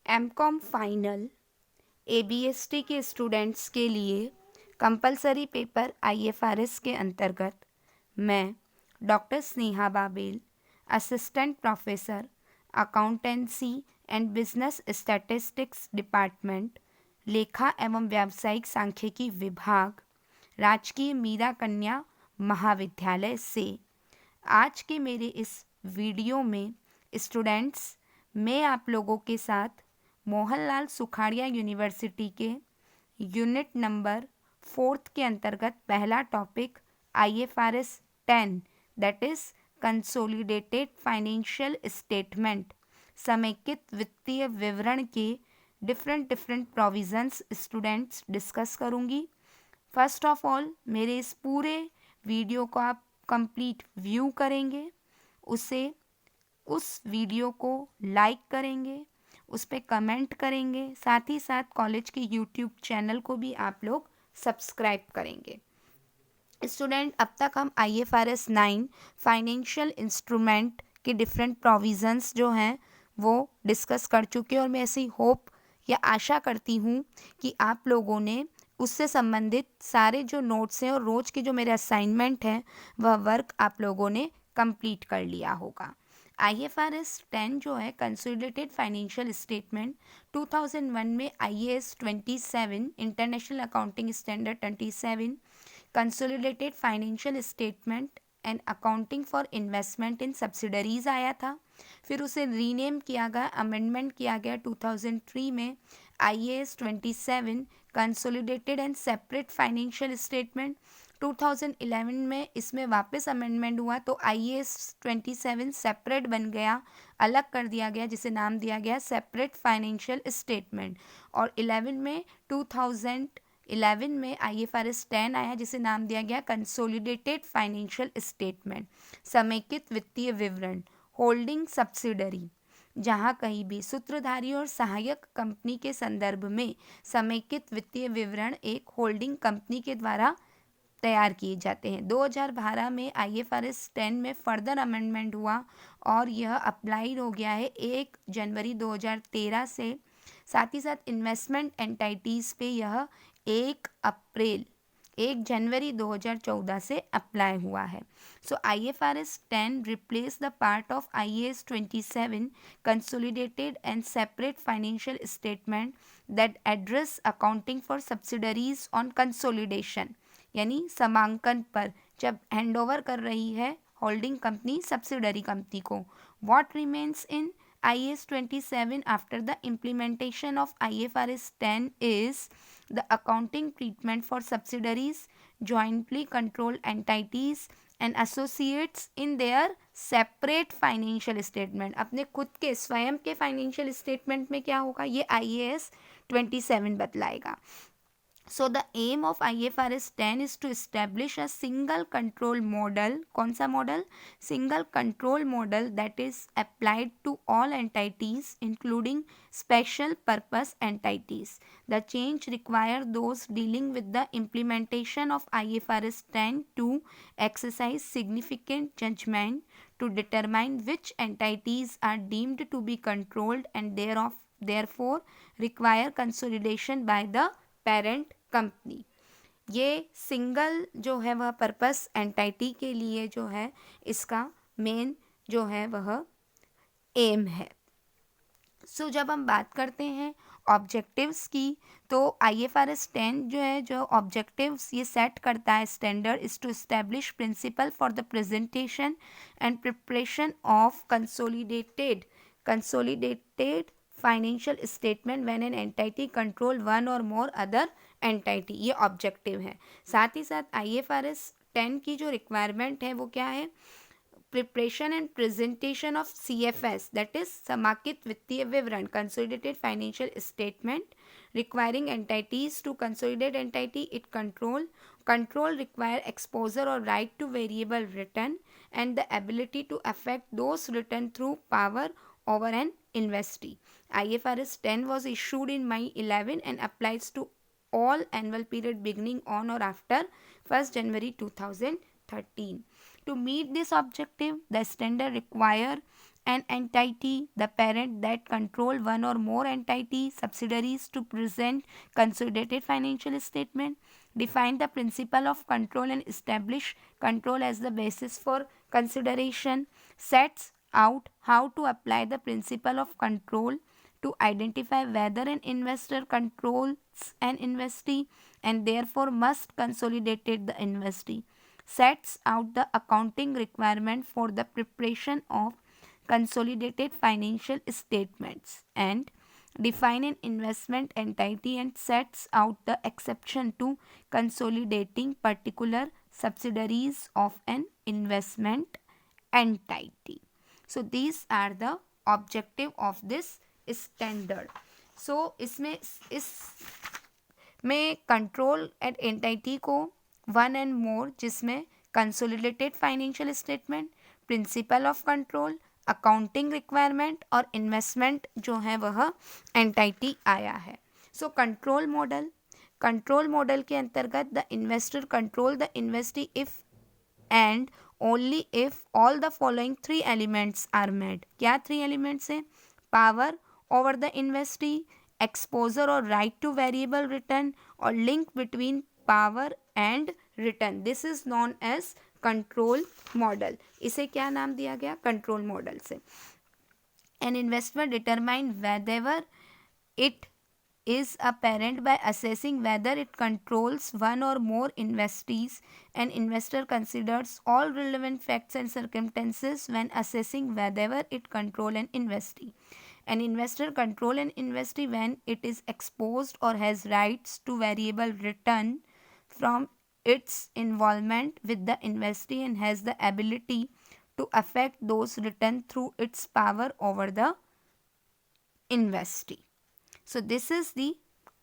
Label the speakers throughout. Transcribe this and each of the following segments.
Speaker 1: MCom final एबीएसटी के students के लिए कंपलसरी पेपर आईएफआरएस के अंतर्गत मैं doctor Sneha Babel, assistant professor accountancy and business statistics department, लेखा एवं व्यावसायिक सांख्यिकी विभाग, राजकीय मीरा कन्या महाविद्यालय से आज के मेरे इस वीडियो में स्टूडेंट्स, मैं आप लोगों के साथ मोहनलाल सुखाड़िया यूनिवर्सिटी के यूनिट नंबर 4 के अंतर्गत पहला topic IFRS 10 that is consolidated financial statement, समेकित वित्तीय विवरण के डिफरेंट प्रोविजंस स्टूडेंट्स डिस्कस करूंगी। फर्स्ट ऑफ ऑल मेरे इस पूरे वीडियो को आप कंप्लीट व्यू करेंगे, उस वीडियो को लाइक करेंगे, उस पर कमेंट करेंगे, साथ ही साथ कॉलेज के यूट्यूब चैनल को भी आप लोग सब्सक्राइब करेंगे। स्टूडेंट, अब तक हम IFRS 9 फाइनेंशियल इंस्ट्रूमेंट के डिफरेंट प्रोविजंस जो हैं वो डिस्कस कर चुके हैं और मैं ऐसी होप या आशा करती हूँ कि आप लोगों ने उससे संबंधित सारे जो नोट्स हैं और रोज़ के जो मेरे असाइनमेंट हैं वह वर्क आप लोगों ने कंप्लीट कर लिया होगा। IFRS 10 जो है कंसोलिडेटेड फाइनेंशियल स्टेटमेंट 2001 में IAS 27 international accounting standard 27 consolidated financial statement and accounting for investment in subsidiaries आया था। फिर उसे रीनेम किया गया, अमेंडमेंट किया गया 2003 में IAS 27 consolidated and separate financial statement. 2011 में इसमें वापस अमेंडमेंट हुआ तो IAS 27 सेपरेट बन गया, अलग कर दिया गया, जिसे नाम दिया गया सेपरेट फाइनेंशियल स्टेटमेंट। और 2011 में IFRS 10 आया जिसे नाम दिया गया कंसोलिडेटेड फाइनेंशियल स्टेटमेंट, समेकित वित्तीय विवरण, होल्डिंग सब्सिडरी, जहां कहीं भी सूत्रधारी और सहायक कंपनी के संदर्भ में समेकित वित्तीय विवरण एक होल्डिंग कंपनी के द्वारा तैयार किए जाते हैं। 2012 में IFRS 10 में फर्दर अमेंडमेंट हुआ और यह अप्लाइड हो गया है 1 जनवरी 2013 से। साथ ही साथ इन्वेस्टमेंट एंटाइटीज़ पे यह 1 जनवरी 2014 से अप्लाई हुआ है। सो IFRS 10 replace the part of IAS 27 consolidated and separate financial statement that address accounting for subsidiaries on consolidation, यानी समांकन पर जब हैंडओवर कर रही है होल्डिंग कंपनी सब्सिडरी कंपनी को। What remains in IAS 27 after the implementation of IFRS 10 is the accounting treatment for subsidiaries, jointly controlled entities and associates in their separate financial statement। अपने खुद के स्वयं के फाइनेंशियल स्टेटमेंट में क्या होगा ये IAS 27 बतलाएगा। So the aim of IFRS 10 is to establish a single control model। कौन सा model? Single control model that is applied to all entities including special purpose entities। The change require those dealing with the implementation of IFRS 10 to exercise significant judgment to determine which entities are deemed to be controlled and therefore require consolidation by the parent company. ये single जो है वह purpose entity के लिए जो है इसका main जो है वह एम है। सो जब हम बात करते हैं ऑब्जेक्टिव्स की तो IFRS 10 जो है जो ऑब्जेक्टिव्स ये सेट करता है standard is to establish principle for the presentation and preparation of consolidated financial statement when an entity control one और मोर अदर एंटाइटी, ये ऑब्जेक्टिव है। साथ ही साथ IFRS 10 की जो रिक्वायरमेंट है वो क्या है? Preparation and presentation of CFS that is समाकित वित्तीय विवरण, consolidated financial statement requiring entities to consolidate entity it control require exposure or right to variable return and the ability to affect those return through power over an investee। IFRS 10 was issued in May 11 and applies to all annual period beginning on or after 1st January 2013। To meet this objective, the standard require an entity, the parent that control one or more entity, subsidiaries to present consolidated financial statement, define the principle of control and establish control as the basis for consideration, sets out how to apply the principle of control to identify whether an investor controls an investee and therefore must consolidate the investee, sets out the accounting requirement for the preparation of consolidated financial statements, and define an investment entity and sets out the exception to consolidating particular subsidiaries of an investment entity. So these are the objective of this standard. So इसमें control eight entity को one and more, जिसमें consolidated financial statement, principle of control, accounting requirement और investment जो है वह entity आया है. So control model के अंतर्गत the investor control the investee if and only if all the following 3 elements are met. क्या 3 एलिमेंट्स हैं? Power over the investee, exposure or right to variable return, और link between power and return. This is known as control model. इसे क्या नाम दिया गया? Control model से. An investor determine whether it is a parent by assessing whether it controls one or more investees. An investor considers all relevant facts and circumstances when assessing whether it controls an investee. An investor controls an investee when it is exposed or has rights to variable return from its involvement with the investee and has the ability to affect those returns through its power over the investee. So this is the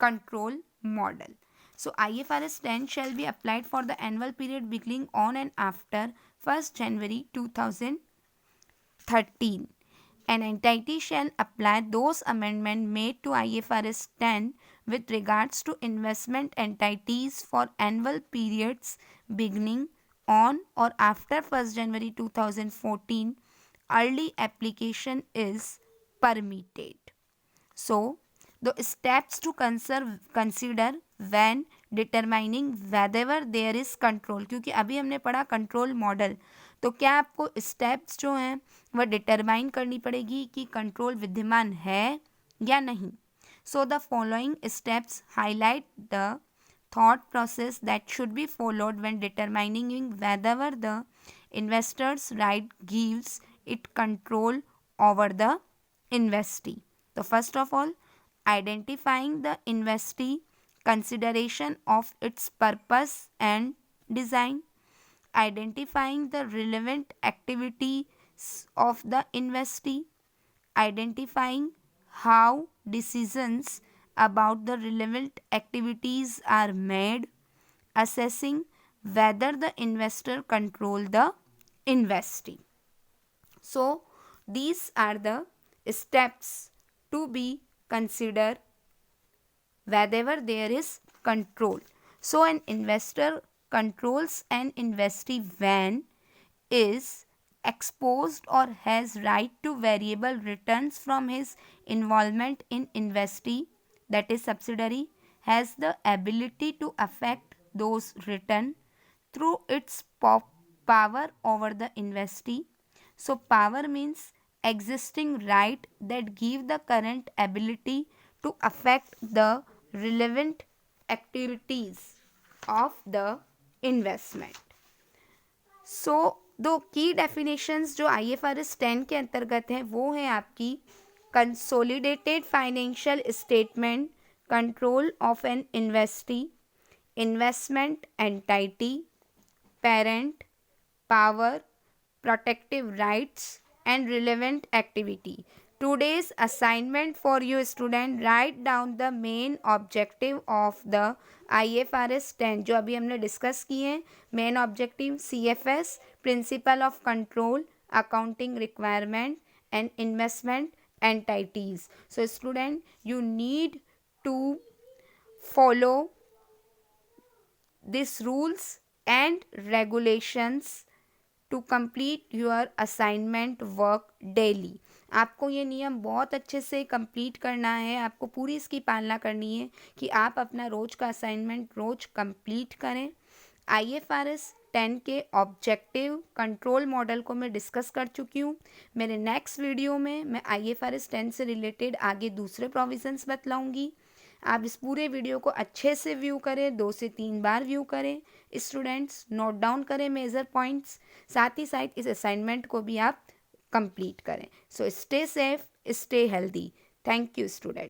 Speaker 1: control model. So IFRS 10 shall be applied for the annual period beginning on and after 1st January 2013. An entity shall apply those amendments made to IFRS 10 with regards to investment entities for annual periods beginning on or after 1st January 2014. Early application is permitted. So the steps to consider when determining whether there is control, क्योंकि अभी हमने पढ़ा control model, तो क्या आपको steps जो हैं वह डिटरमाइन करनी पड़ेगी कि कंट्रोल विद्यमान है या नहीं. So the following steps highlight the thought process that should be followed when determining whether the investor's right gives it control over the investee. So first of all, identifying the investee, consideration of its purpose and design, identifying the relevant activities of the investee, identifying how decisions about the relevant activities are made, assessing whether the investor control the investee. So these are the steps to be considered whether there is control. So an investor controls an investee when is exposed or has right to variable returns from his involvement in investee, that is subsidiary, has the ability to affect those return through its power over the investee. So power means existing right that give the current ability to affect the relevant activities of the investment. So दो की definitions जो IFRS 10 के अंतर्गत हैं वो हैं आपकी consolidated financial statement, control of an investee, investment entity, parent, power, protective rights and relevant activity. Today's assignment for you student, write down the main objective of the IFRS 10 जो अभी हमने डिस्कस किए हैं. Main objective CFS, principle of control, accounting requirement and investment entities. So student, you need to follow these rules and regulations to complete your assignment work daily. आपको ये नियम बहुत अच्छे से कंप्लीट करना है, आपको पूरी इसकी पालना करनी है कि आप अपना रोज का असाइनमेंट रोज कंप्लीट करें। IFRS 10 के ऑब्जेक्टिव कंट्रोल मॉडल को मैं डिस्कस कर चुकी हूँ। मेरे नेक्स्ट वीडियो में मैं IFRS 10 से रिलेटेड आगे दूसरे प्रोविजंस बतलाऊंगी। आप इस पूरे वीडियो को अच्छे से व्यू करें, 2 से 3 बार व्यू करें। स्टूडेंट्स नोट डाउन करें मेजर पॉइंट्स, साथ ही साथ इस असाइनमेंट को भी आप कंप्लीट करें। So stay safe, stay healthy. Thank you student.